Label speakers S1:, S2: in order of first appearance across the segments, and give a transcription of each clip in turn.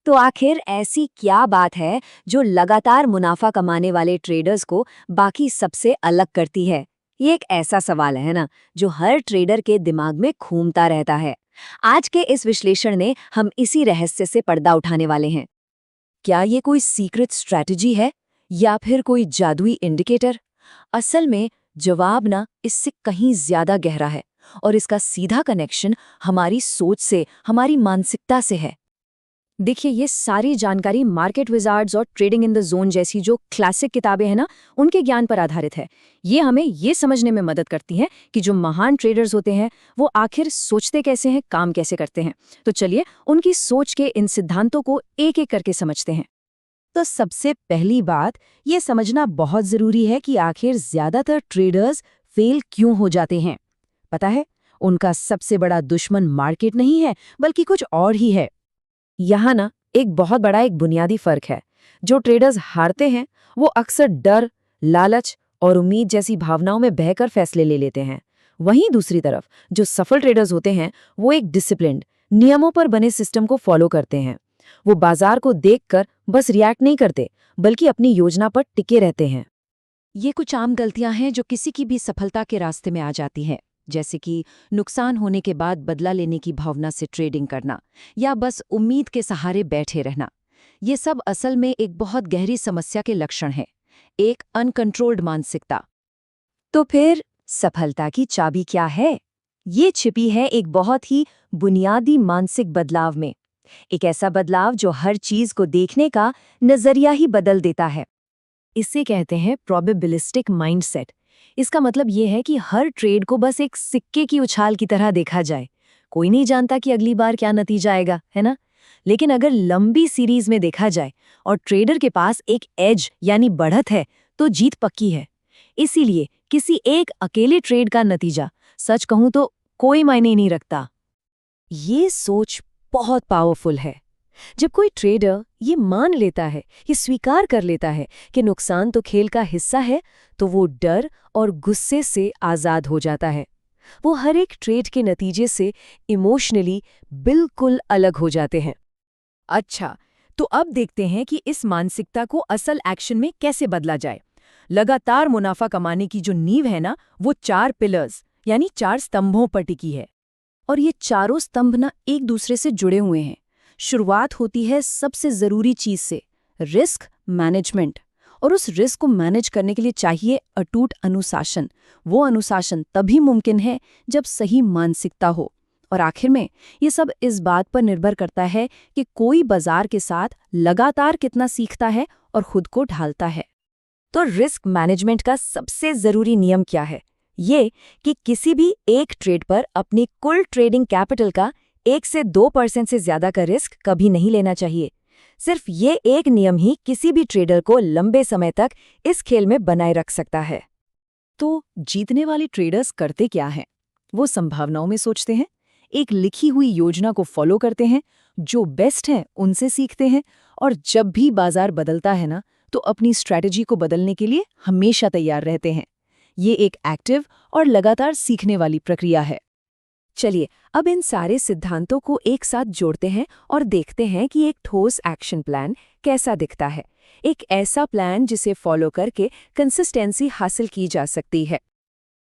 S1: तो आखिर ऐसी क्या बात है जो लगातार मुनाफा कमाने वाले ट्रेडर्स को बाकी सबसे अलग करती है? ये एक ऐसा सवाल है ना जो हर ट्रेडर के दिमाग में घूमता रहता है। आज के इस विश्लेषण में हम इसी रहस्य से पर्दा उठाने वाले हैं। क्या ये कोई सीक्रेट स्ट्रैटेजी है या फिर कोई जादुई इंडिकेटर? असल में जवाब ना इससे कहीं ज्यादा गहरा है और इसका सीधा कनेक्शन हमारी सोच से, हमारी मानसिकता से है। देखिए, ये सारी जानकारी मार्केट विजार्ड्स और ट्रेडिंग इन द जोन जैसी जो क्लासिक किताबें हैं ना, उनके ज्ञान पर आधारित है। ये हमें ये समझने में मदद करती हैं कि जो महान ट्रेडर्स होते हैं वो आखिर सोचते कैसे हैं, काम कैसे करते हैं। तो चलिए उनकी सोच के इन सिद्धांतों को एक एक करके समझते हैं। तो सबसे पहली बात ये समझना बहुत जरूरी है कि आखिर ज्यादातर ट्रेडर्स फेल क्यों हो जाते हैं। पता है, उनका सबसे बड़ा दुश्मन मार्केट नहीं है बल्कि कुछ और ही है। यहाँ ना एक बहुत बड़ा एक बुनियादी फर्क है। जो ट्रेडर्स हारते हैं वो अक्सर डर, लालच और उम्मीद जैसी भावनाओं में बहकर फैसले ले लेते हैं। वहीं दूसरी तरफ जो सफल ट्रेडर्स होते हैं वो एक डिसिप्लिन्ड, नियमों पर बने सिस्टम को फॉलो करते हैं। वो बाजार को देखकर बस रिएक्ट नहीं करते बल्कि अपनी योजना पर टिके रहते हैं। ये कुछ आम गलतियां हैं जो किसी की भी सफलता के रास्ते में आ जाती हैं, जैसे कि नुकसान होने के बाद बदला लेने की भावना से ट्रेडिंग करना या बस उम्मीद के सहारे बैठे रहना। ये सब असल में एक बहुत गहरी समस्या के लक्षण हैं, एक अनकंट्रोल्ड मानसिकता। तो फिर सफलता की चाबी क्या है? ये छिपी है एक बहुत ही बुनियादी मानसिक बदलाव में। एक ऐसा बदलाव जो हर चीज को देखने का नजरिया ही बदल देता है। इसे कहते हैं प्रोबेबिलिस्टिक माइंडसेट। इसका मतलब ये है कि हर ट्रेड को बस एक सिक्के की उछाल की तरह देखा जाए। कोई नहीं जानता कि अगली बार क्या नतीजा आएगा, है ना? लेकिन अगर लंबी सीरीज में देखा जाए और ट्रेडर के पास एक एज यानी बढ़त है तो जीत पक्की है। इसीलिए किसी एक अकेले ट्रेड का नतीजा, सच कहूं तो, कोई मायने नहीं रखता। ये सोच बहुत पावरफुल है। जब कोई ट्रेडर ये मान लेता है, ये स्वीकार कर लेता है कि नुकसान तो खेल का हिस्सा है, तो वो डर और गुस्से से आज़ाद हो जाता है। वो हर एक ट्रेड के नतीजे से इमोशनली बिल्कुल अलग हो जाते हैं। अच्छा, तो अब देखते हैं कि इस मानसिकता को असल एक्शन में कैसे बदला जाए। लगातार मुनाफा कमाने की जो नींव है ना, वो 4 पिलर्स यानी 4 स्तंभों पर टिकी है। और ये चारों स्तंभ ना एक दूसरे से जुड़े हुए हैं। शुरुआत होती है सबसे जरूरी चीज से, रिस्क मैनेजमेंट। और उस रिस्क को मैनेज करने के लिए चाहिए अटूट अनुशासन। वो अनुशासन तभी मुमकिन है जब सही मानसिकता हो। और आखिर में ये सब इस बात पर निर्भर करता है कि कोई बाजार के साथ लगातार कितना सीखता है और खुद को ढालता है। तो रिस्क मैनेजमेंट का सबसे जरूरी नियम क्या है? ये कि किसी भी एक ट्रेड पर अपनी कुल ट्रेडिंग कैपिटल का 1 से 2% से ज्यादा का रिस्क कभी नहीं लेना चाहिए। सिर्फ ये एक नियम ही किसी भी ट्रेडर को लंबे समय तक इस खेल में बनाए रख सकता है। तो जीतने वाले ट्रेडर्स करते क्या हैं? वो संभावनाओं में सोचते हैं, एक लिखी हुई योजना को फॉलो करते हैं, जो बेस्ट है उनसे सीखते हैं, और जब भी बाजार बदलता है ना, तो अपनी स्ट्रैटेजी को बदलने के लिए हमेशा तैयार रहते हैं। ये एक एक्टिव और लगातार सीखने वाली प्रक्रिया है। चलिए अब इन सारे सिद्धांतों को एक साथ जोड़ते हैं और देखते हैं कि एक ठोस एक्शन प्लान कैसा दिखता है। एक ऐसा प्लान जिसे फॉलो करके कंसिस्टेंसी हासिल की जा सकती है।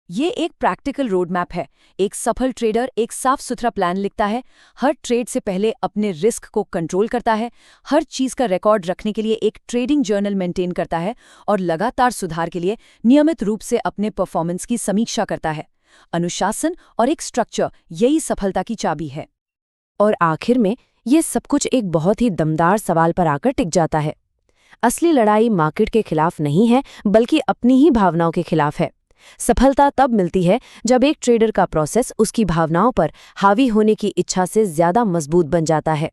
S1: ये एक प्रैक्टिकल रोड मैप है। एक सफल ट्रेडर एक साफ सुथरा प्लान लिखता है, हर ट्रेड से पहले अपने रिस्क को कंट्रोल करता है, हर चीज का रिकॉर्ड रखने के लिए एक ट्रेडिंग जर्नल मेंटेन करता है और लगातार सुधार के लिए नियमित रूप से अपने परफॉर्मेंस की समीक्षा करता है। अनुशासन और एक स्ट्रक्चर, यही सफलता की चाबी है। और आखिर में ये सब कुछ एक बहुत ही दमदार सवाल पर आकर टिक जाता है। असली लड़ाई मार्केट के खिलाफ नहीं है बल्कि अपनी ही भावनाओं के खिलाफ है। सफलता तब मिलती है जब एक ट्रेडर का प्रोसेस उसकी भावनाओं पर हावी होने की इच्छा से ज्यादा मजबूत बन जाता है।